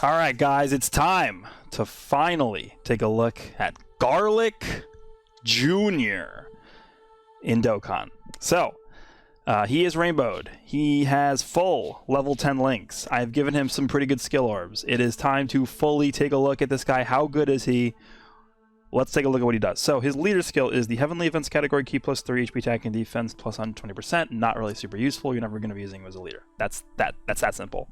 All right, guys, it's time to finally take a look at Garlic Jr. in Dokkan. So, he is rainbowed. He has full level 10 links. I've given him some pretty good skill orbs. It is time to fully take a look at this guy. How good is he? Let's take a look at what he does. So his leader skill is the Heavenly Events category, key plus 3 HP attack and defense plus 120%. Not really super useful. You're never going to be using him as a leader. That's that simple.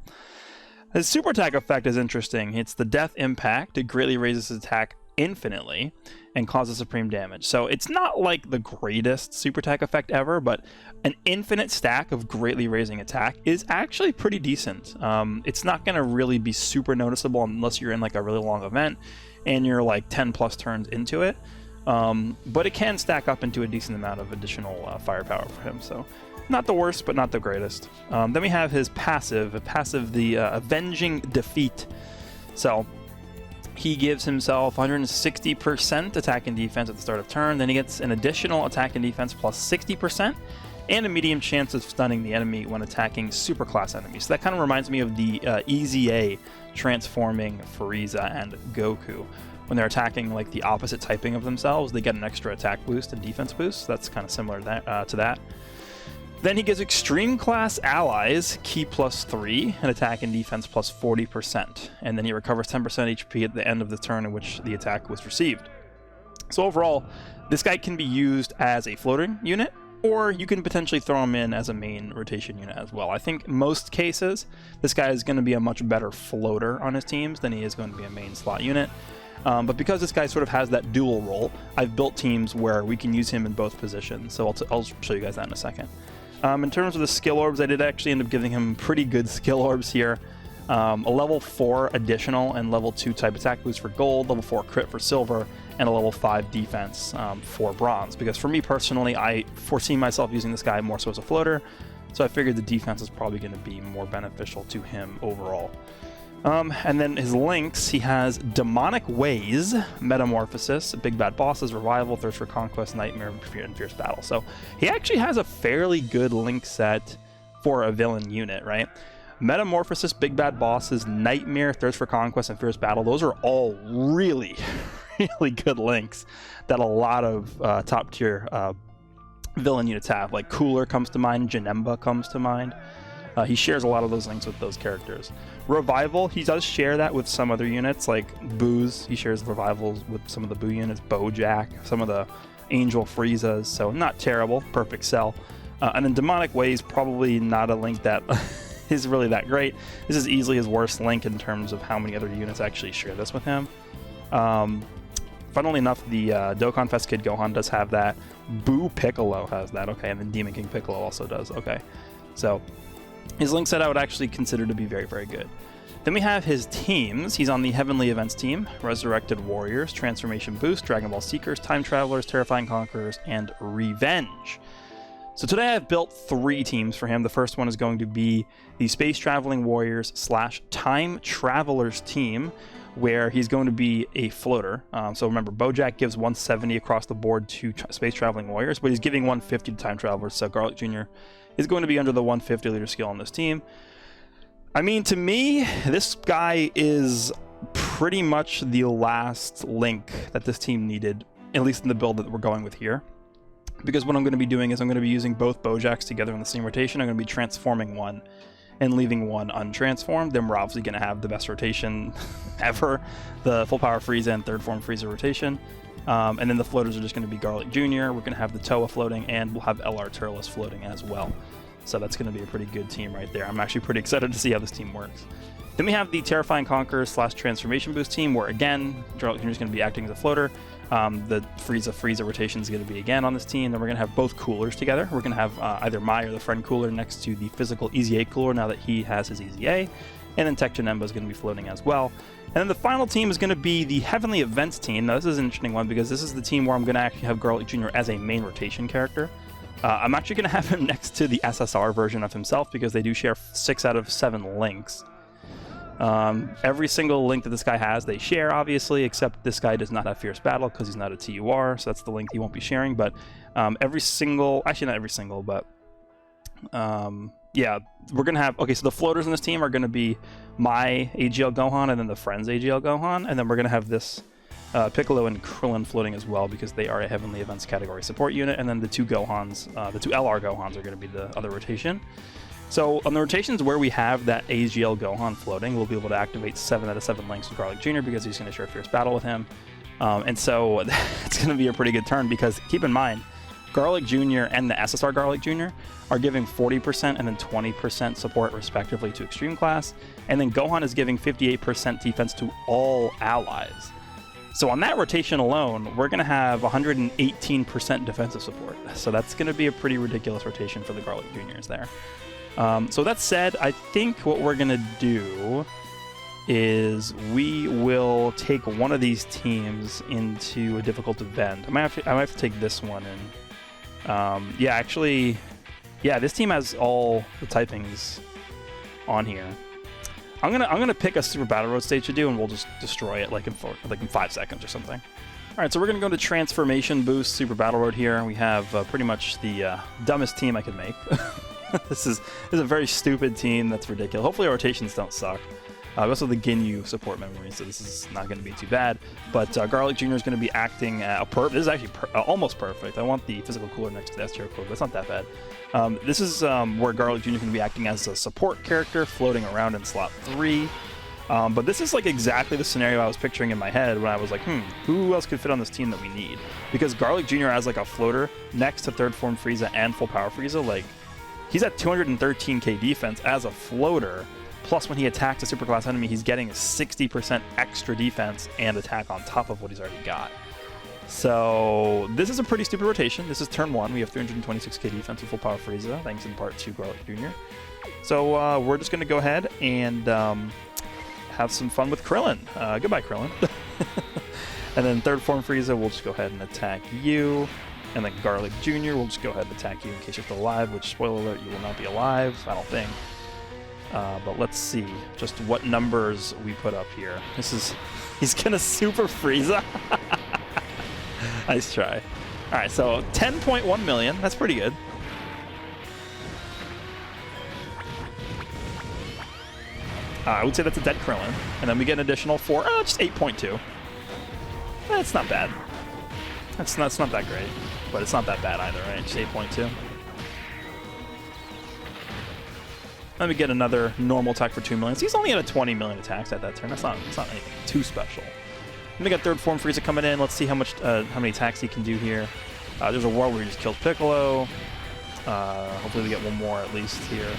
His super attack effect is interesting. It's the death impact. It greatly raises his attack infinitely and causes supreme damage. So it's not like the greatest super attack effect ever, but an infinite stack of greatly raising attack is actually pretty decent. It's not going to really be super noticeable unless you're in like a really long event and you're like 10 plus turns into it. But it can stack up into a decent amount of additional firepower for him. So not the worst, but not the greatest. Then we have his passive, the Avenging Defeat. So he gives himself 160% attack and defense at the start of turn. Then he gets an additional attack and defense plus 60% and a medium chance of stunning the enemy when attacking superclass enemies. So that kind of reminds me of the EZA transforming Frieza and Goku. When they're attacking like the opposite typing of themselves, they get an extra attack boost and defense boost. So that's kind of similar to that. Then he gives extreme class allies key plus 3 and attack and defense plus 40%. And then he recovers 10% HP at the end of the turn in which the attack was received. So overall, this guy can be used as a floating unit, or you can potentially throw him in as a main rotation unit as well. I think most cases, this guy is going to be a much better floater on his teams than he is going to be a main slot unit. But because this guy sort of has that dual role, I've built teams where we can use him in both positions. So I'll show you guys that in a second. In terms of the skill orbs, I did actually end up giving him pretty good skill orbs here. A level 4 additional and level 2 type attack boost for gold, level 4 crit for silver, and a level 5 defense for bronze. Because for me personally, I foresee myself using this guy more so as a floater, so I figured the defense is probably going to be more beneficial to him overall. And then his links, he has Demonic Ways, Metamorphosis, Big Bad Bosses, Revival, Thirst for Conquest, Nightmare, and Fierce Battle. So he actually has a fairly good link set for a villain unit, right? Metamorphosis, Big Bad Bosses, Nightmare, Thirst for Conquest, and Fierce Battle, those are all really, really good links that a lot of top tier villain units have. Like Cooler comes to mind, Janemba comes to mind. He shares a lot of those links with those characters. Revival, he does share that with some other units, like Boo's. He shares Revivals with some of the Boo units, Bojack, some of the Angel Friezas, so not terrible, perfect sell. And then Demonic Ways, probably not a link that is really that great. This is easily his worst link in terms of how many other units actually share this with him. Funnily enough, the Dokkan Fest Kid Gohan does have that. Boo Piccolo has that, okay, and then Demon King Piccolo also does, okay. So his link set I would actually consider to be very, very good. Then we have his teams. He's on the Heavenly Events team, Resurrected Warriors, Transformation Boost, Dragon Ball Seekers, Time Travelers, Terrifying Conquerors, and Revenge. So today I've built 3 teams for him. The first one is going to be the Space Traveling Warriors / Time Travelers team, where he's going to be a floater. So remember, Bojack gives 170 across the board to Space Traveling Warriors, but he's giving 150 to Time Travelers, so Garlic Jr. is going to be under the 150 leader skill on this team. I mean, to me, this guy is pretty much the last link that this team needed, at least in the build that we're going with here. Because what I'm going to be doing is I'm going to be using both Bojacks together in the same rotation. I'm going to be transforming one and leaving one untransformed. Then we're obviously going to have the best rotation ever, the full power Frieza and third form Frieza rotation. And then the floaters are just going to be Garlic Jr. We're going to have the Toa floating, and we'll have LR Turles floating as well. So that's going to be a pretty good team right there. I'm actually pretty excited to see how this team works. Then we have the Terrifying Conquerors / Transformation Boost team, where again, Garlic Jr. is going to be acting as a floater. The Frieza rotation is going to be again on this team. Then we're going to have both coolers together. We're going to have either Mai or the friend cooler next to the physical EZA cooler now that he has his EZA. And then Tech Janemba is going to be floating as well. And then the final team is going to be the Heavenly Events team. Now this is an interesting one because this is the team where I'm going to actually have Garlic Jr. as a main rotation character. I'm actually going to have him next to the SSR version of himself because they do share 6 out of 7 links. Every single link that this guy has, they share, obviously, except this guy does not have Fierce Battle because he's not a TUR, so that's the link he won't be sharing. But every single, actually not every single, but yeah, we're going to have, okay, so the floaters in this team are going to be my AGL Gohan and then the Friends AGL Gohan, and then we're going to have this Piccolo and Krillin floating as well because they are a Heavenly Events category support unit, and then the two Gohans, the two LR Gohans are going to be the other rotation. So on the rotations where we have that AGL Gohan floating, we'll be able to activate 7 out of 7 links with Garlic Jr. because he's going to share Fierce Battle with him. And so it's going to be a pretty good turn because keep in mind, Garlic Jr. and the SSR Garlic Jr. are giving 40% and then 20% support respectively to Extreme Class, and then Gohan is giving 58% defense to all allies. So on that rotation alone, we're going to have 118% defensive support. So that's going to be a pretty ridiculous rotation for the Garlic Juniors there. So that said, I think what we're going to do is we will take one of these teams into a difficult event. I might have to take this one in. Yeah, actually, yeah, this team has all the typings on here. I'm gonna pick a Super Battle Road stage to do, and we'll just destroy it like in 5 seconds or something. All right, so we're gonna go to Transformation Boost Super Battle Road here. We have pretty much the dumbest team I could make. This is a very stupid team that's ridiculous. Hopefully our rotations don't suck. We also have the Ginyu support memory, so this is not going to be too bad. But Garlic Jr. is going to be acting this is actually almost perfect. I want the physical cooler next to the S-tier cooler, but it's not that bad. This is where Garlic Jr. can be acting as a support character, floating around in slot 3. But this is like exactly the scenario I was picturing in my head when I was like, who else could fit on this team that we need? Because Garlic Jr. as like a floater next to third form Frieza and full power Frieza, like he's at 213k defense as a floater. Plus, when he attacks a superclass enemy, he's getting a 60% extra defense and attack on top of what he's already got. So this is a pretty stupid rotation. This is turn 1. We have 326k defense with full power Frieza, thanks in part to Garlic Jr. So we're just going to go ahead and have some fun with Krillin. Goodbye, Krillin. And then third form Frieza, we'll just go ahead and attack you. And then Garlic Jr. will just go ahead and attack you in case you're still alive, which, spoiler alert, you will not be alive, I don't think. But let's see just what numbers we put up here. He's gonna Super Frieza. Nice try. All right, so 10.1 million. That's pretty good. I would say that's a dead Krillin, and then we get an additional 4. Oh, just 8.2. That's not bad. That's not that great, but it's not that bad either, right? Just 8.2. Let me get another normal attack for 2 million. So he's only at a 20 million attacks at that turn. It's not anything too special. Let me get third form Frieza coming in. Let's see how many attacks he can do here. There's a world where he just kills Piccolo. Hopefully we get one more at least here.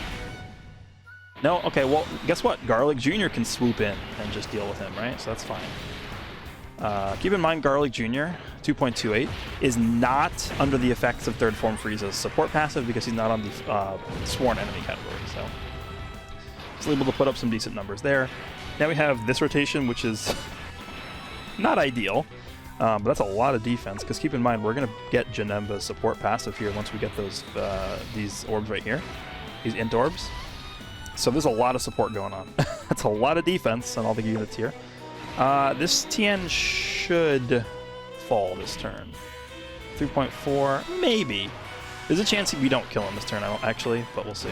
No? Okay, well, guess what? Garlic Jr. can swoop in and just deal with him, right? So that's fine. Keep in mind, Garlic Jr., 2.28, is not under the effects of third form Frieza's support passive because he's not on the sworn enemy category, so still able to put up some decent numbers there. Now we have this rotation, which is not ideal, but that's a lot of defense, because keep in mind, we're going to get Janemba's support passive here once we get these orbs right here, these int orbs. So there's a lot of support going on. That's a lot of defense on all the units here. This TN should fall this turn. 3.4, maybe. There's a chance we don't kill him this turn, actually, but we'll see.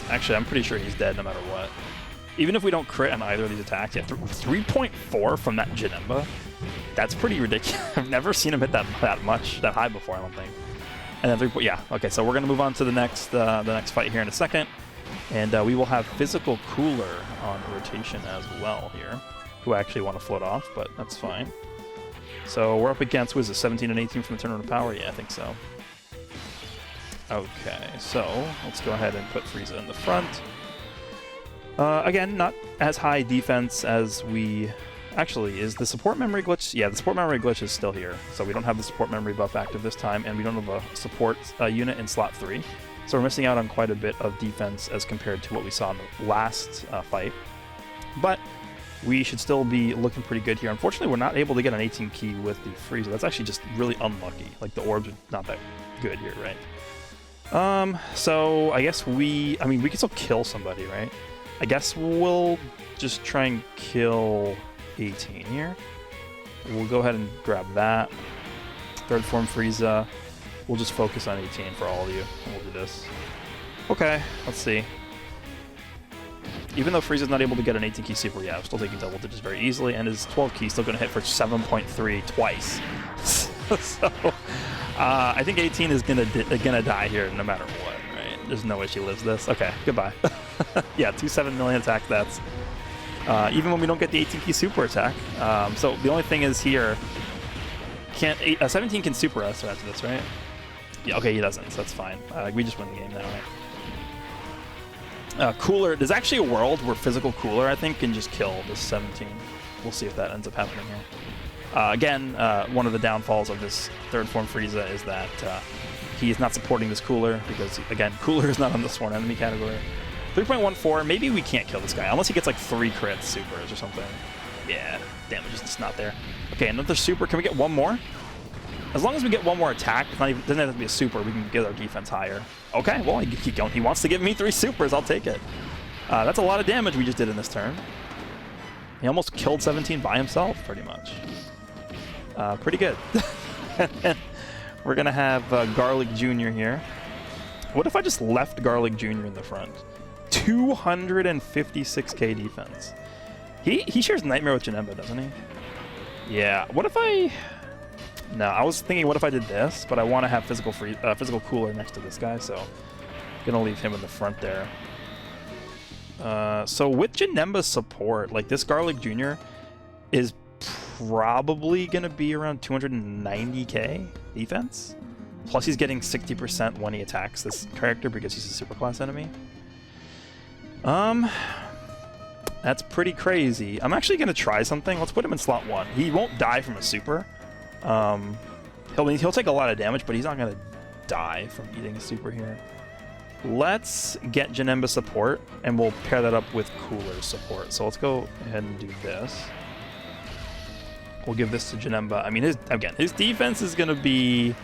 Actually, I'm pretty sure he's dead no matter what. Even if we don't crit on either of these attacks, yeah, 3.4 from that Janemba, that's pretty ridiculous. I've never seen him hit that high before, I don't think. And then yeah, okay, so we're going to move on to the next fight here in a second. And we will have Physical Cooler on rotation as well here, who I actually want to float off, but that's fine. So we're up against, what is it, 17 and 18 from the Tournament of Power? Yeah, I think so. Okay, so let's go ahead and put Frieza in the front. Again, not as high defense as we... Actually, is the support memory glitch? Yeah, the support memory glitch is still here. So we don't have the support memory buff active this time, and we don't have a support unit in slot 3. So we're missing out on quite a bit of defense as compared to what we saw in the last fight. But we should still be looking pretty good here. Unfortunately, we're not able to get an 18 key with the Frieza. That's actually just really unlucky. Like, the orbs are not that good here, right? So I guess we can still kill somebody, right? I guess we'll just try and kill 18 here. We'll go ahead and grab that. Third form Frieza. We'll just focus on 18 for all of you, and we'll do this. Okay, let's see. Even though Frieza's not able to get an 18 key super, yeah, I'm still taking double digits very easily, and his 12 key is still going to hit for 7.3 twice. So, I think 18 is gonna die here no matter what, right? There's no way she lives this. Okay, goodbye. Yeah, 2.7 million attack. That's even when we don't get the 18 key super attack. So the only thing is here, 17 can super us after this, right? Yeah, okay, he doesn't, so that's fine. We just win the game now, right? Cooler. There's actually a world where physical Cooler, I think, can just kill this 17. We'll see if that ends up happening here. Again, one of the downfalls of this third form Frieza is that he is not supporting this Cooler because, again, Cooler is not on the sworn enemy category. 3.14, maybe we can't kill this guy unless he gets like 3 crits supers or something. Yeah, damage is just not there. Okay, another super. Can we get one more? As long as we get one more attack, it's not even, doesn't have to be a super, we can get our defense higher. Okay, well, he keep going. He wants to give me 3 supers. I'll take it. That's a lot of damage we just did in this turn. He almost killed 17 by himself, pretty much. Pretty good. We're going to have Garlic Jr. here. What if I just left Garlic Jr. in the front? 256k defense. He shares Nightmare with Janemba, doesn't he? Yeah. What if I... No, I was thinking, what if I did this? But I want to have physical Cooler next to this guy, so I'm going to leave him in the front there. So with Janemba's support, like this Garlic Jr. is probably going to be around 290k defense. Plus he's getting 60% when he attacks this character because he's a super class enemy. That's pretty crazy. I'm actually going to try something. Let's put him in slot 1. He won't die from a super. He'll take a lot of damage, but he's not going to die from eating a super here. Let's get Janemba support, and we'll pair that up with Cooler support. So let's go ahead and do this. We'll give this to Janemba. I mean, his defense is going to be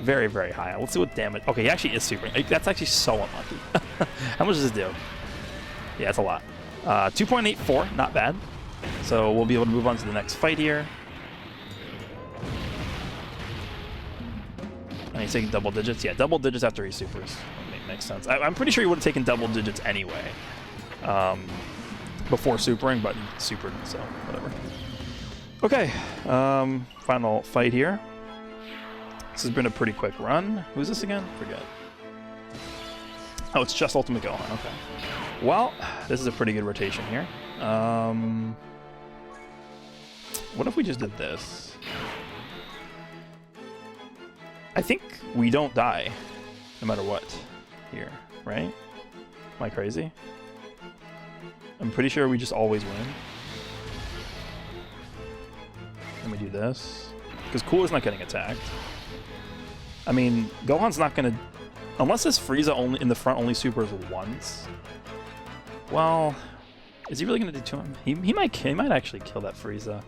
very, very high. Let's see what damage... Okay, he actually is super. That's actually so unlucky. How much does this do? Yeah, it's a lot. 2.84, not bad. So we'll be able to move on to the next fight here. And he's taking double digits. Yeah, double digits after he supers. Makes sense. I'm pretty sure he would have taken double digits anyway. Before supering, but he supered, so whatever. Okay, final fight here. This has been a pretty quick run. Who's this again? Forget. Oh, it's just Ultimate Gohan. Okay. Well, this is a pretty good rotation here. What if we just did this? I think we don't die, no matter what, here, right? Am I crazy? I'm pretty sure we just always win. And we do this. Because Cooler's not getting attacked. I mean, Gohan's not going to... Unless this Frieza only in the front only supers once. Well, is he really going to do to him? He might actually kill that Frieza.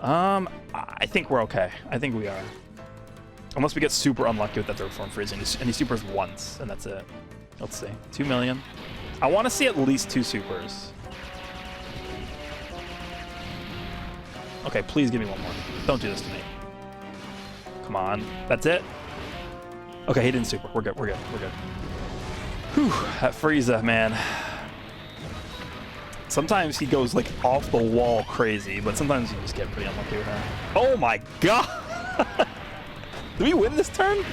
I think we're okay. I think we are. Unless we get super unlucky with that third form Frieza and he supers once, and that's it. Let's see. 2 million. I want to see at least 2 supers. Okay, please give me one more. Don't do this to me. Come on. That's it? Okay, he didn't super. We're good. We're good. We're good. Whew, that Frieza, man. Sometimes he goes like off the wall crazy, but sometimes you just get pretty unlucky with that. Oh my god! Did we win this turn?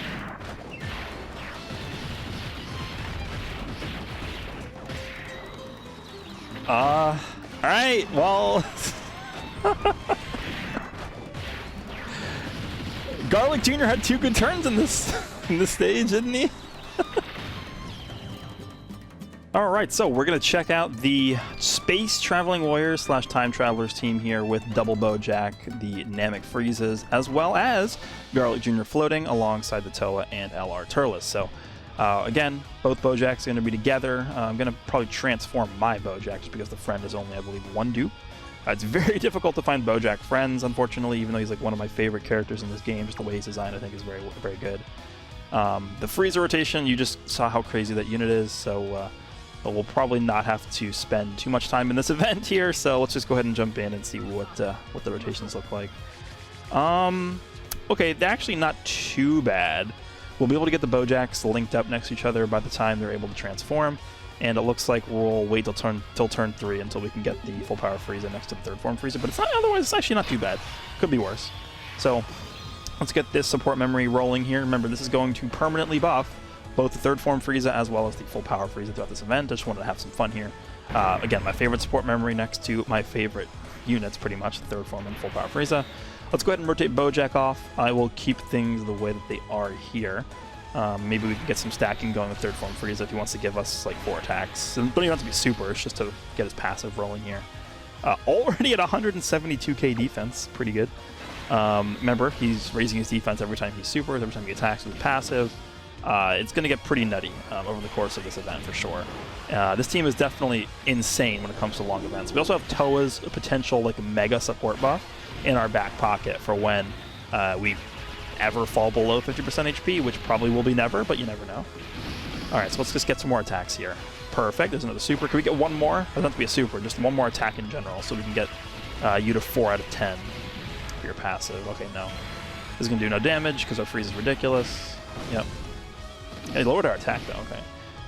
Alright, well... Garlic Jr. had 2 good turns in this stage, didn't he? Alright, so we're going to check out the Space Traveling Warriors / Time Travelers team here with Double Bojack, the Namek Friezas, as well as Garlic Jr. floating alongside the Toa and LR Turles. So, again, both Bojacks are going to be together. I'm going to probably transform my Bojack just because the friend is only, I believe, 1 dupe. It's very difficult to find Bojack friends, unfortunately, even though he's like one of my favorite characters in this game. Just the way he's designed, I think, is very, very good. The Frieza rotation, you just saw how crazy that unit is, so... But we'll probably not have to spend too much time in this event here, so let's just go ahead and jump in and see what the rotations look like. Okay, they're actually not too bad. we'll be able to get the Bojacks linked up next to each other by the time they're able to transform. And it looks like we'll wait till turn 3 until we can get the full power Frieza next to the third form Frieza. But it's not, otherwise it's actually not too bad. Could be worse. So let's get this support memory rolling here. Remember, this is going to permanently buff both the third form Frieza as well as the full power Frieza throughout this event. I just wanted to have some fun here. Again, my favorite support memory next to my favorite units, pretty much, the third form and full power Frieza. Let's go ahead and rotate Bojack off. I will keep things the way that they are here. Maybe we can get some stacking going with third form Frieza if he wants to give us like 4 attacks. And don't even have to be super, it's just to get his passive rolling here. Already at 172k defense, pretty good. Remember, he's raising his defense every time he's super, every time he attacks with his passive. It's going to get pretty nutty over the course of this event for sure. This team is definitely insane when it comes to long events. We also have Toa's potential like mega support buff in our back pocket for when we ever fall below 50% HP, which probably will be never, but you never know. Alright, so let's just get some more attacks here. Perfect, there's another super. Can we get one more? It doesn't have to be a super, just one more attack in general, so we can get you to 4 out of 10 for your passive. Okay, no. This is going to do no damage because our freeze is ridiculous. Yep. Yeah, he lowered our attack though, okay.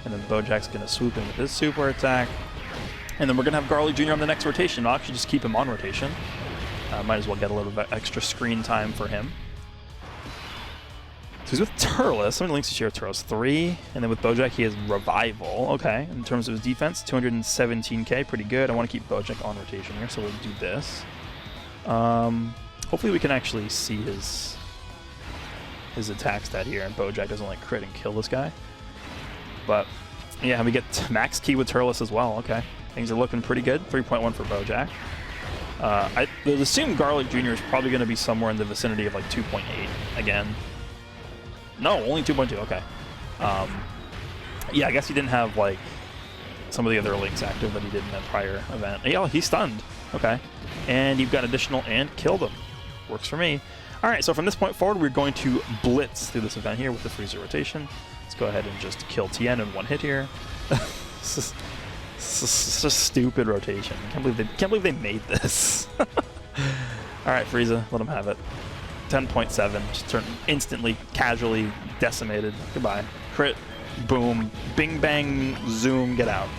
And then Bojack's going to swoop in with his super attack. And then we're going to have Garlic Jr. on the next rotation. I'll actually just keep him on rotation. Might as well get a little bit extra screen time for him. So he's with Turles. How many links does he share with Turles? 3. And then with Bojack, he has Revival. Okay. In terms of his defense, 217k. Pretty good. I want to keep Bojack on rotation here, so we'll do this. Hopefully we can actually see his attack stat here, and Bojack doesn't like crit and kill this guy. But yeah, we get max key with Turles as well. Okay. Things are looking pretty good. 3.1 for Bojack. I would assume Garlic Jr. is probably going to be somewhere in the vicinity of like 2.8 again. No, only 2.2, okay. Yeah, I guess he didn't have, like, some of the other links active that he did in that prior event. Yeah, he's stunned. Okay. And you've got additional and killed him. Works for me. Alright, so from this point forward, we're going to blitz through this event here with the Freezer rotation. Let's go ahead and just kill Tien in one hit here. This is a stupid rotation. Can't believe they made this. Alright, Frieza, let him have it. 10.7, just turn instantly, casually decimated. Goodbye. Crit, boom, bing bang, zoom, get out.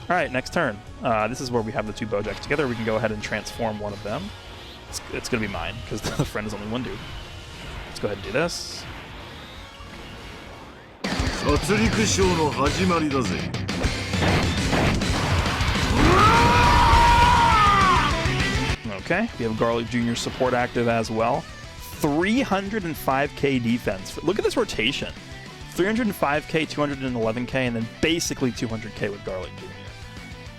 Alright, next turn. This is where we have the 2 Bojacks together. We can go ahead and transform one of them. It's going to be mine, because the friend is only one dude. Let's go ahead and do this. Okay, we have Garlic Jr. support active as well. 305k defense. Look at this rotation. 305k, 211k, and then basically 200k with Garlic Jr.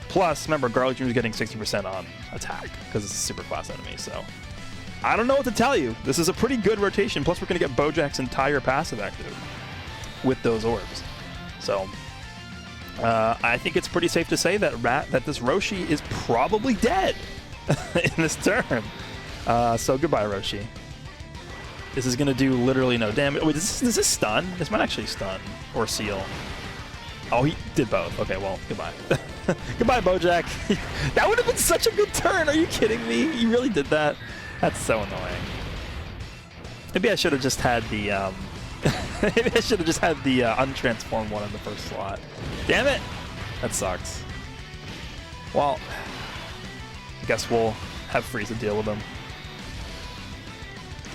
Plus, remember, Garlic Jr. is getting 60% on attack because it's a super class enemy, so I don't know what to tell you. This is a pretty good rotation. Plus, we're going to get Bojack's entire passive active with those orbs. So I think it's pretty safe to say that this Roshi is probably dead in this turn. So goodbye, Roshi. This is going to do literally no damage. Wait, does this stun? This might actually stun or seal. Oh, he did both. Okay, well, goodbye. Goodbye, Bojack. That would have been such a good turn. Are you kidding me? You really did that? That's so annoying. Maybe I should have just had the maybe I should have just had the untransformed one in the first slot. Damn it! That sucks. Well, I guess we'll have Frieza deal with him.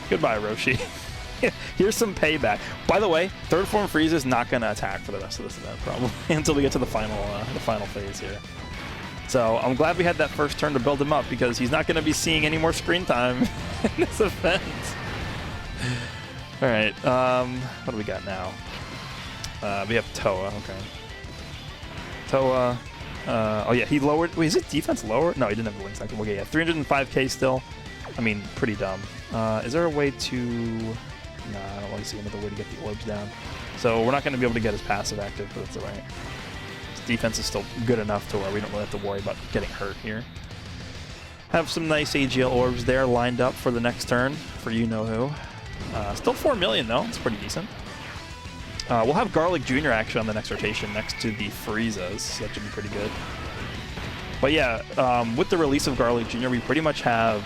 Goodbye, Roshi. Here's some payback. By the way, third form Frieza is not going to attack for the rest of this event, probably, until we get to the final phase here. So I'm glad we had that first turn to build him up, because he's not going to be seeing any more screen time in this event. All right, what do we got now? We have Toa. Okay. Toa. Oh yeah, he lowered. Wait, is his defense lower? No, he didn't have the links active. Okay, yeah, 305k still. I mean, pretty dumb. Is there a way to? Nah, I don't want to see another way to get the orbs down. So we're not going to be able to get his passive active, but that's alright. His defense is still good enough to where we don't really have to worry about getting hurt here. Have some nice AGL orbs there lined up for the next turn for you-know-who. Still 4 million though, it's pretty decent. We'll have Garlic Jr. actually on the next rotation next to the Friezas, so that should be pretty good. But yeah, with the release of Garlic Jr., we pretty much have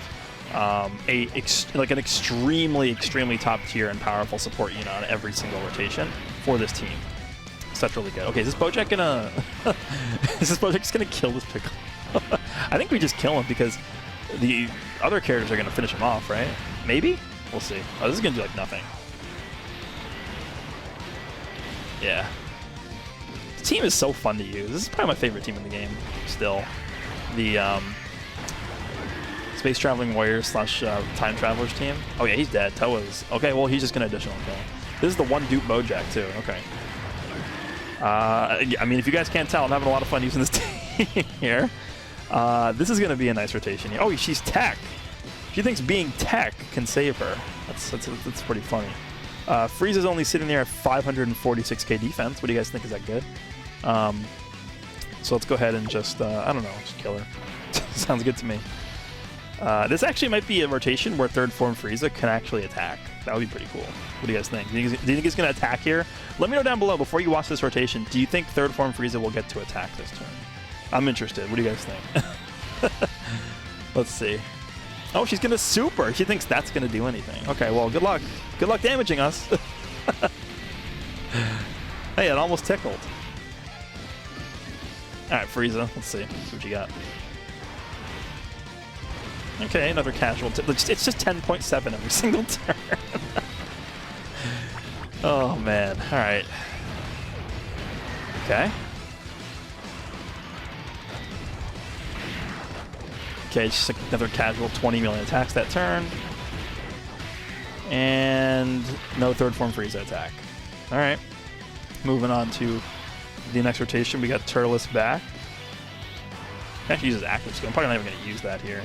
like an extremely top tier and powerful support unit on every single rotation for this team. So that's really good. Okay, is this Bojack gonna is this Bojack just gonna kill this pickle? I think we just kill him because the other characters are gonna finish him off, right? Maybe? We'll see. Oh, this is gonna do like nothing. Yeah. The team is so fun to use. This is probably my favorite team in the game still. The Space Traveling Warriors / Time Travelers team. Oh yeah, he's dead. Toa's okay, well he's just gonna additional kill. This is the one dupe Bojack too. Okay. I mean, if you guys can't tell, I'm having a lot of fun using this team here. This is gonna be a nice rotation here. Oh, she's tech. She thinks being tech can save her. That's pretty funny. Frieza's only sitting there at 546k defense. What do you guys think? Is that good? So let's go ahead and just, I don't know, just kill her. Sounds good to me. This actually might be a rotation where third form Frieza can actually attack. That would be pretty cool. What do you guys think? Do you think he's going to attack here? Let me know down below before you watch this rotation. Do you think third form Frieza will get to attack this turn? I'm interested. What do you guys think? Let's see. Oh, she's going to super. She thinks that's going to do anything. Okay, well, good luck. Good luck damaging us. Hey, it almost tickled. All right, Frieza. Let's see what you got. Okay, another casual. It's just 10.7 every single turn. Oh man! All right. Okay. Okay, just like another casual 20 million attacks that turn, and no third form Frieza attack. All right. Moving on to the next rotation, we got Turles back. Actually uses active skill. I'm probably not even going to use that here.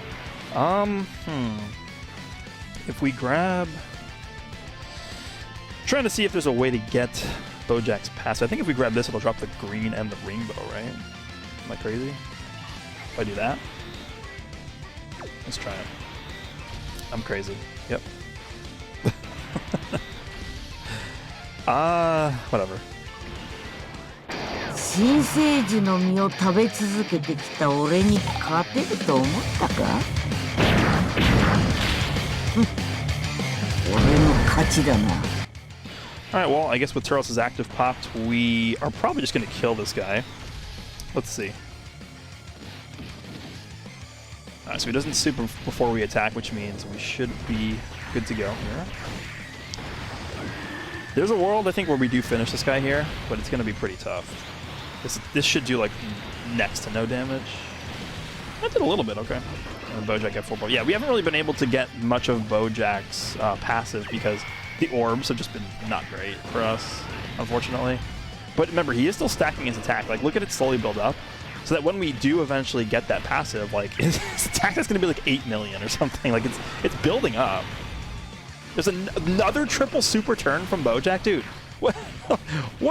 If we grab... trying to see if there's a way to get Bojack's pass. I think if we grab this, it'll drop the green and the rainbow, right? Am I crazy? If I do that? Let's try it. I'm crazy. Yep. Whatever. 新生児の実を食べ続けてきた俺に勝てると思ったか俺の勝ちだな Alright, well, I guess with Turles' active popped, we are probably just going to kill this guy. Let's see. Alright, so he doesn't super before we attack, which means we should be good to go here. There's a world, I think, where we do finish this guy here, but it's going to be pretty tough. This should do, like, next to no damage. That did a little bit, okay. And Bojack at full bar. Yeah, we haven't really been able to get much of Bojack's passive because the orbs have just been not great for us, unfortunately. But remember, he is still stacking his attack. Like, look at it slowly build up. So that when we do eventually get that passive, like, his attack is going to be like 8 million or something. Like, it's building up. There's another triple super turn from Bojack? Dude, what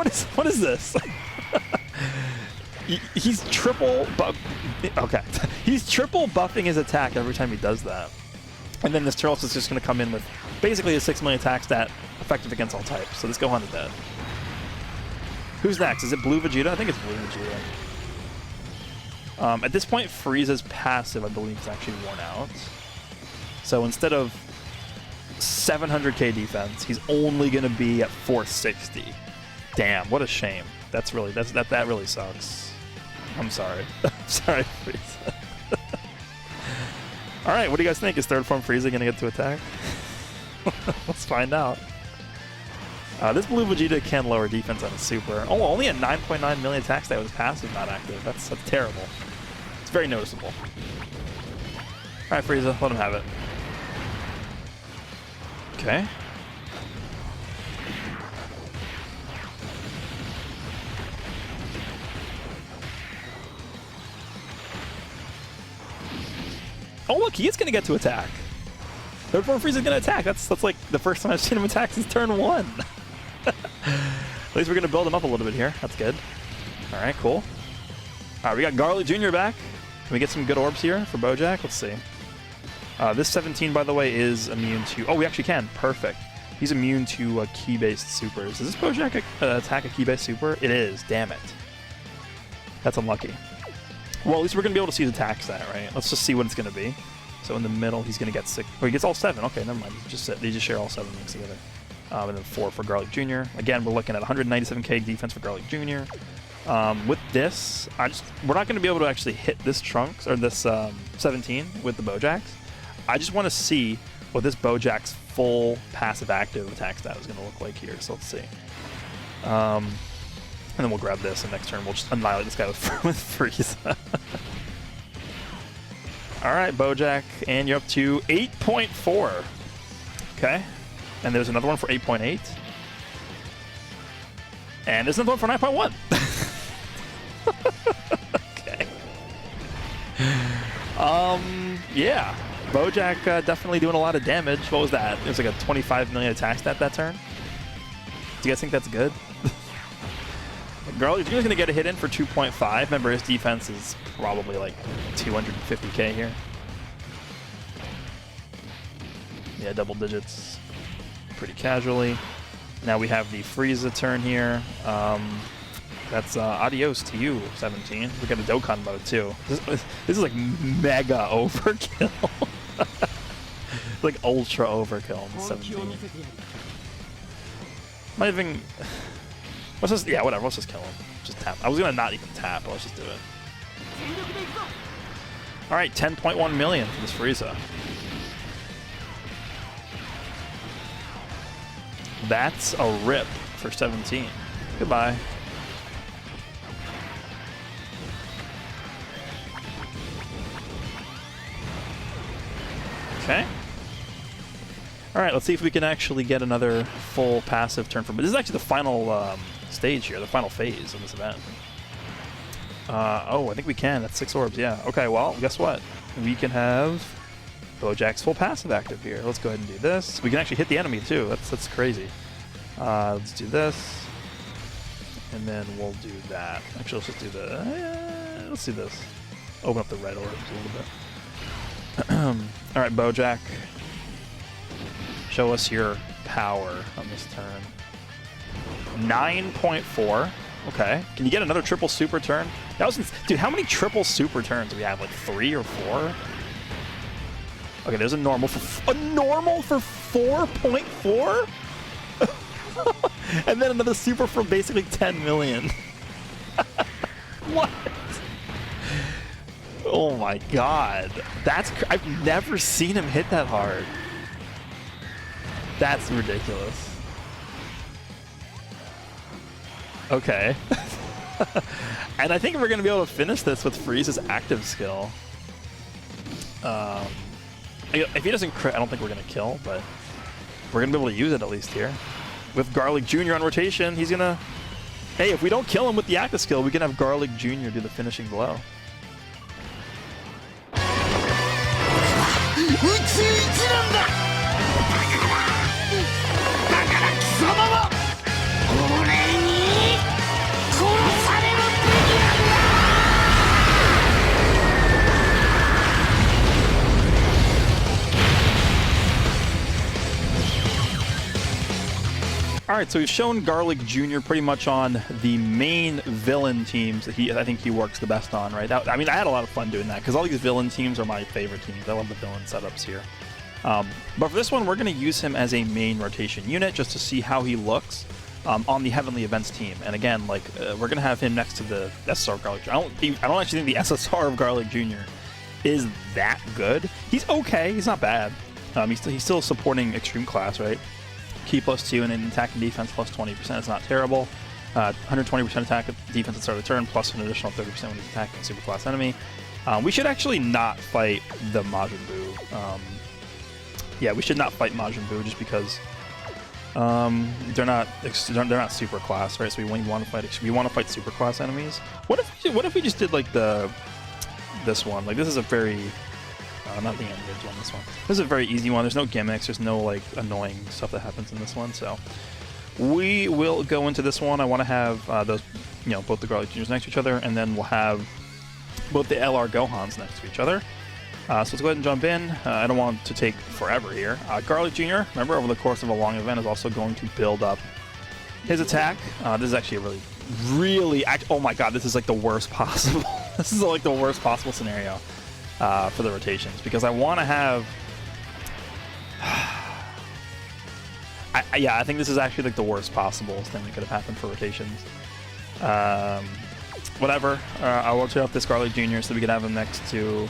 is this? He's triple okay. He's triple buffing his attack every time he does that. And then this Turles is just going to come in with basically a 6 million attack stat effective against all types. So this Gohan is dead. Who's next? Is it Blue Vegeta? I think it's Blue Vegeta. At this point, Frieza's passive, I believe, is actually worn out. So instead of 700k defense, he's only going to be at 460. Damn, what a shame. That really sucks. I'm sorry. I'm sorry, Frieza. All right, what do you guys think? Is third form Frieza going to get to attack? Let's find out. This Blue Vegeta can lower defense on his super. Oh, only a 9.9 million attack stat with his passive not active. That's terrible. It's very noticeable. All right, Frieza, let him have it. Okay. Oh look, he is going to get to attack. Third form Frieza is going to attack. That's like the first time I've seen him attack since turn 1. At least we're going to build him up a little bit here. That's good. All right, cool. All right, we got Garlic Jr. back. Can we get some good orbs here for Bojack? Let's see. This 17, by the way, is immune to... Oh, we actually can. Perfect. He's immune to key-based supers. Is this Bojack attack a key-based super? It is. Damn it. That's unlucky. Well, at least we're going to be able to see the attack stat, right? Let's just see what it's going to be. So in the middle, he's going to get 6. Oh, he gets all 7. Okay, never mind. They just share all 7 mixed together. And then 4 for Garlic Jr. Again, we're looking at 197k defense for Garlic Jr. With this, we're not going to be able to actually hit this Trunks or this 17 with the Bojacks. I just want to see what this Bojack's full passive active attack stat is going to look like here. So let's see. And then we'll grab this, and next turn we'll just annihilate this guy with Frieza. All right, Bojack, and you're up to 8.4. Okay. And there's another one for 8.8. And there's another one for 9.1. Okay. Yeah. Bojack definitely doing a lot of damage. What was that? It was like a 25 million attack stat that turn. Do you guys think that's good? Garlic Jr. is going to get a hit in for 2.5. Remember, his defense is probably like 250k here. Yeah, double digits. Pretty casually. Now we have the Frieza turn here. That's adios to you, 17. We got a Dokkan mode too. This is like mega overkill. Like ultra overkill in 17. Might even. Let's just, yeah, whatever. Let's just kill him. Just tap. I was gonna not even tap, but let's just do it. All right, 10.1 million for this Frieza. That's a rip for 17. Goodbye. Okay. All right, let's see if we can actually get another full passive turn from. But this is actually the final stage here, the final phase of this event. Oh, I think we can. That's 6 orbs. Yeah. Okay. Well, guess what? We can have Bojack's full passive active here. Let's go ahead and do this. We can actually hit the enemy too. That's crazy. Let's do this, and then we'll do that. Actually, let's just do the. Let's do this. Open up the red orbs a little bit. All right, Bojack. Show us your power on this turn. 9.4. Okay. Can you get another triple super turn? That was, dude, how many triple super turns do we have? Like 3 or 4? Okay, there's a normal for 4.4? And then another super for basically 10 million. What? Oh my god. I've never seen him hit that hard. That's ridiculous. Okay. And I think we're going to be able to finish this with Frieza's active skill. If he doesn't crit, I don't think we're going to kill, but we're going to be able to use it at least here. With Garlic Jr. on rotation, he's going to... Hey, if we don't kill him with the active skill, we can have Garlic Jr. do the finishing blow. Alright, so we've shown Garlic Jr. pretty much on the main villain teams that I think he works the best on, right? I mean, I had a lot of fun doing that, because all these villain teams are my favorite teams. I love the villain setups here. But for this one, we're going to use him as a main rotation unit just to see how he looks on the Heavenly Events team. And again, like we're going to have him next to the SSR of Garlic Jr. I don't actually think the SSR of Garlic Jr. is that good. He's okay. He's not bad. He's still supporting extreme class, right? Key +2 and an attack and defense +20%. It's not terrible. 120% attack defense at the start of the turn, plus an additional 30% when he's attacking a super class enemy. We should actually not fight the Majin Buu. Yeah, we should not fight Majin Buu just because they're not super class, right? So we want to fight super class enemies. What if we just did like this one? Like this is a very not the end one. This one. This is a very easy one. There's no gimmicks. There's no like annoying stuff that happens in this one. So we will go into this one. I want to have those, both the Garlic Juniors next to each other, and then we'll have both the LR Gohans next to each other. So let's go ahead and jump in. I don't want to take forever here. Garlic Jr., remember, over the course of a long event is also going to build up his attack. This is actually a really, oh my god, this is like the worst possible. This is like the worst possible scenario. for the rotations, because I want to have... I think this is actually like the worst possible thing that could have happened for rotations. Whatever. I'll rotate off this Garlic Jr. so we can have him next to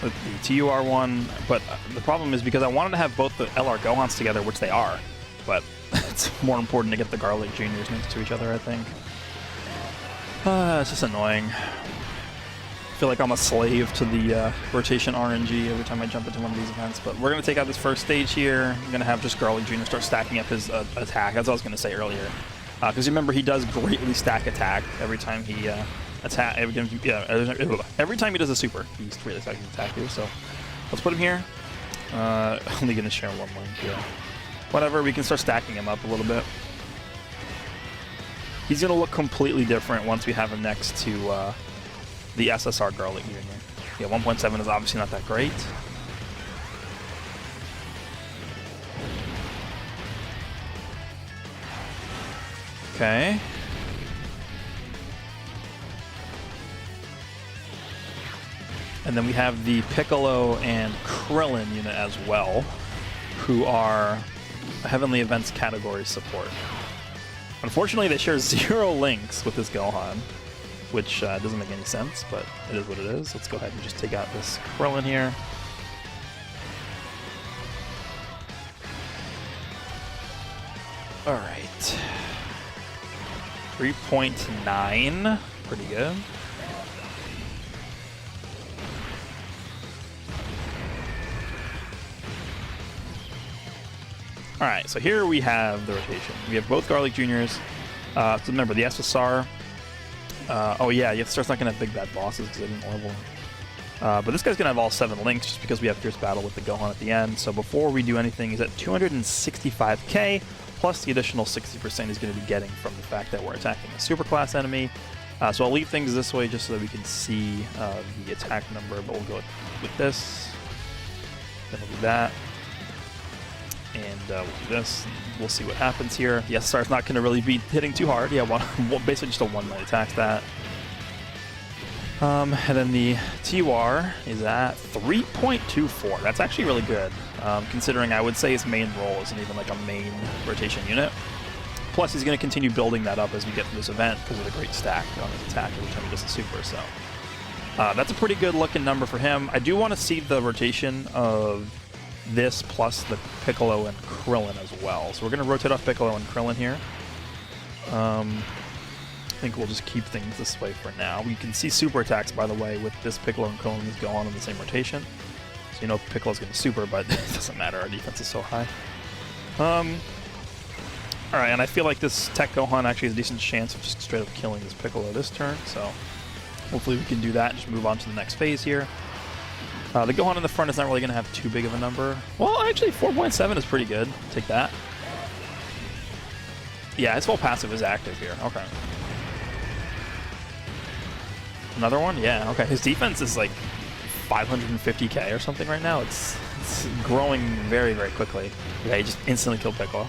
the TUR one. But the problem is because I wanted to have both the LR Gohans together, which they are. But it's more important to get the Garlic Juniors next to each other, I think. It's just annoying. I feel like I'm a slave to the rotation RNG every time I jump into one of these events. But we're going to take out this first stage here. I'm going to have just Garlic Jr. start stacking up his attack. That's what I was going to say earlier. Because remember, he does greatly stack attack every time he attack. Every time he does a super, he's really stacking attack here. So let's put him here. Only going to share one link. Yeah. Whatever. We can start stacking him up a little bit. He's going to look completely different once we have him next to the SSR Garlic Jr. Yeah, 1.7 is obviously not that great. Okay. And then we have the Piccolo and Krillin unit as well, who are Heavenly Events category support. Unfortunately, they share 0 links with this Gohan, which doesn't make any sense, but it is what it is. Let's go ahead and just take out this Krillin here. All right. 3.9, pretty good. All right, so here we have the rotation. We have both Garlic Juniors. So remember, the SSR. Oh yeah, the SSR's not gonna have big bad bosses because they didn't level them. But this guy's gonna have all 7 links just because we have Fierce Battle with the Gohan at the end. So before we do anything, he's at 265k. Plus the additional 60% he's going to be getting from the fact that we're attacking a superclass enemy. So I'll leave things this way just so that we can see the attack number, but we'll go with this. Then we'll do that. And we'll do this. We'll see what happens here. The SSR is not going to really be hitting too hard. Yeah, basically just a 1-minute attack that. And then the TUR is at 3.24. That's actually really good, considering I would say his main role isn't even like a main rotation unit. Plus, he's going to continue building that up as we get through this event because of the great stack on his attack every time he does a super. So that's a pretty good looking number for him. I do want to see the rotation of this plus the Piccolo and Krillin as well. So we're going to rotate off Piccolo and Krillin here. I think we'll just keep things this way for now. We can see super attacks, by the way, with this Piccolo and Krillin go on in the same rotation. So you know Piccolo's going to super, but it doesn't matter. Our defense is so high. Alright, and I feel like this Tech Gohan actually has a decent chance of just straight up killing this Piccolo this turn. So hopefully we can do that and just move on to the next phase here. The Gohan in the front is not really going to have too big of a number. Well, actually, 4.7 is pretty good. Take that. Yeah, his full passive is active here. Okay. Another one? Yeah, okay. His defense is like 550k or something right now. It's growing very, very quickly. Yeah, he just instantly killed Piccolo.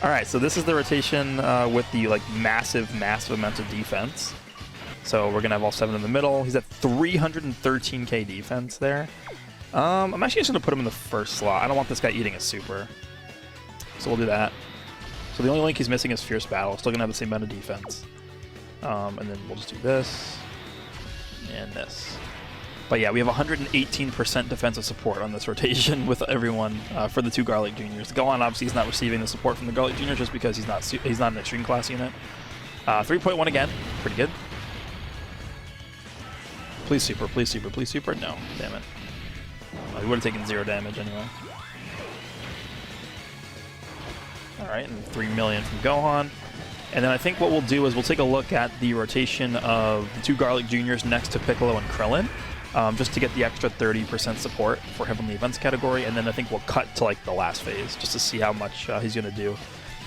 Alright, so this is the rotation with the like massive amounts of defense. So we're going to have all 7 in the middle. He's at 313k defense there. I'm actually just going to put him in the first slot. I don't want this guy eating a super. So we'll do that. So the only link he's missing is Fierce Battle. Still going to have the same amount of defense. And then we'll just do this and this. But yeah, we have 118% defensive support on this rotation with everyone for the 2 Garlic Juniors. Gohan obviously is not receiving the support from the Garlic Juniors just because he's not an extreme class unit. 3.1 again, pretty good. Please super, please super, please super. No, damn it. He would have taken 0 damage anyway. Alright, and 3 million from Gohan. And then I think what we'll do is we'll take a look at the rotation of the 2 Garlic Juniors next to Piccolo and Krillin, just to get the extra 30% support for Heavenly Events category, and then I think we'll cut to like the last phase just to see how much he's going to do.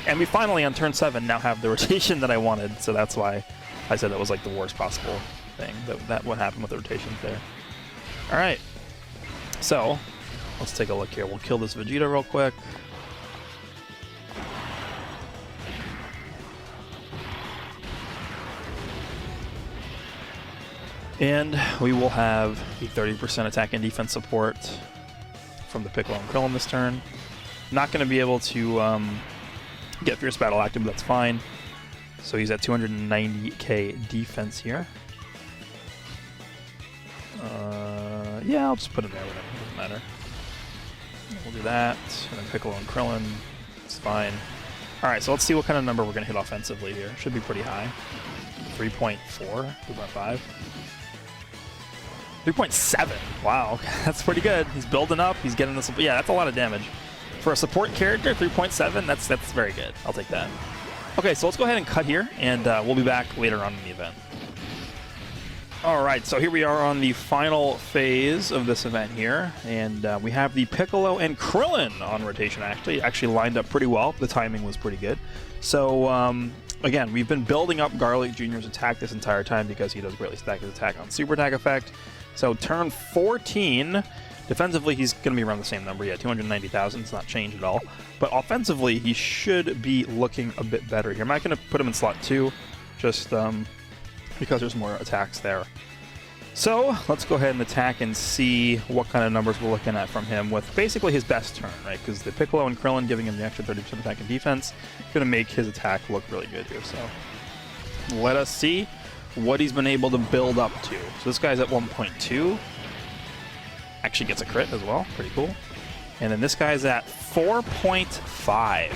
And we finally, on turn 7, now have the rotation that I wanted, so that's why I said that was like the worst possible thing, that what happened with the rotations there. Alright, so let's take a look here. We'll kill this Vegeta real quick. And we will have the 30% attack and defense support from the Piccolo and Krillin this turn. Not going to be able to get Fierce Battle active, but that's fine. So he's at 290k defense here. Yeah, I'll just put him there, whatever, doesn't matter. We'll do that, and then Piccolo and Krillin, it's fine. Alright, so let's see what kind of number we're going to hit offensively here. Should be pretty high. 3.4, 3.5. 3.7, wow, that's pretty good. He's building up, he's getting this, yeah, that's a lot of damage. For a support character, 3.7, that's very good. I'll take that. Okay, so let's go ahead and cut here, and we'll be back later on in the event. Alright, so here we are on the final phase of this event here, and we have the Piccolo and Krillin on rotation, actually lined up pretty well. The timing was pretty good. So, again, we've been building up Garlic Jr.'s attack this entire time because he does greatly stack his attack on super attack effect. So turn 14, defensively he's going to be around the same number, yeah, 290,000, it's not changed at all. But offensively, he should be looking a bit better here. I'm not going to put him in slot 2, just because there's more attacks there. So let's go ahead and attack and see what kind of numbers we're looking at from him with basically his best turn, right? Because the Piccolo and Krillin giving him the extra 30% attack and defense is going to make his attack look really good here. So let us see what he's been able to build up to. So this guy's at 1.2. Actually gets a crit as well. Pretty cool. And then this guy's at 4.5.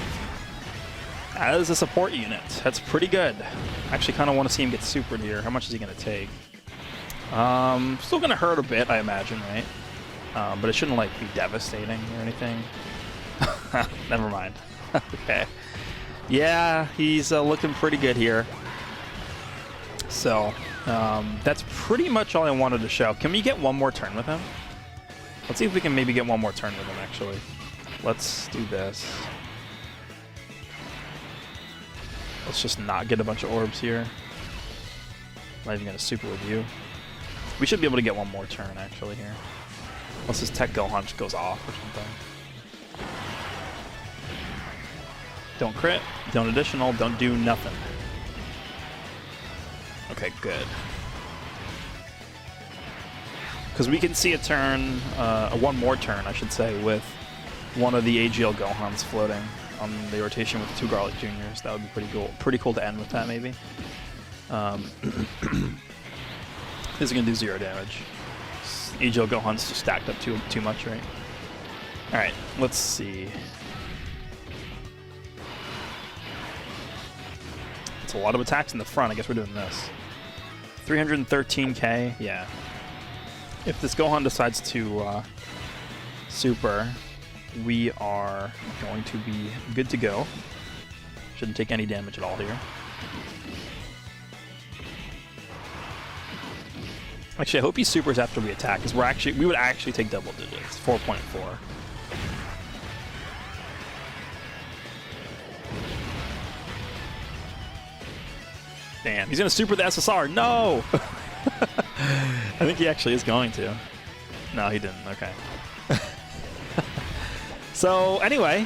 That is a support unit. That's pretty good. Actually kind of want to see him get supered here. How much is he going to take? Still going to hurt a bit, I imagine, right? But it shouldn't, like, be devastating or anything. Never mind. Okay. Yeah, he's looking pretty good here. So, that's pretty much all I wanted to show. Can we get one more turn with him? Let's see if we can maybe get one more turn with him, actually. Let's do this. Let's just not get a bunch of orbs here. I'm not even going to super with you. We should be able to get one more turn, actually, here. Unless his Tech Gohan just goes off or something. Don't crit, don't additional, don't do nothing. Okay, good. Because we can see a turn, one more turn, I should say, with one of the AGL Gohans floating on the rotation with the 2 Garlic Juniors. That would be pretty cool. Pretty cool to end with that, maybe. This is going to do 0 damage. AGL Gohan's just stacked up too much, right? Alright, let's see. It's a lot of attacks in the front. I guess we're doing this. 313k, yeah. If this Gohan decides to super, we are going to be good to go. Shouldn't take any damage at all here. Actually, I hope he supers after we attack, because we would actually take double digits. 4.4. Damn, he's gonna super the SSR. No! I think he actually is going to. No, he didn't. Okay. So, anyway,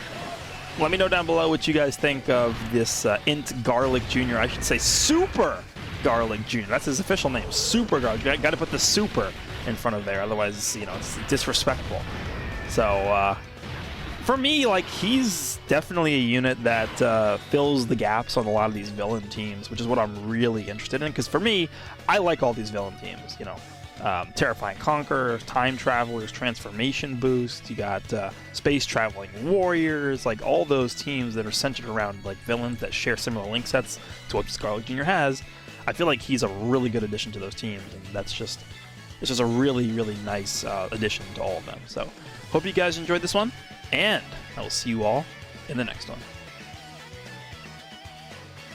let me know down below what you guys think of this Int Garlic Jr. I should say Super Garlic Jr. That's his official name. Super Garlic. Got to put the super in front of there, otherwise, you know, it's disrespectful. So, for me, like, he's definitely a unit that fills the gaps on a lot of these villain teams, which is what I'm really interested in. Because for me, I like all these villain teams. You know, Terrifying Conquerors, Time Travelers, Transformation Boost. You got Space Traveling Warriors. Like all those teams that are centered around like villains that share similar link sets to what Garlic Jr. has. I feel like he's a really good addition to those teams, and it's just a really, really nice addition to all of them. So, hope you guys enjoyed this one. And I will see you all in the next one.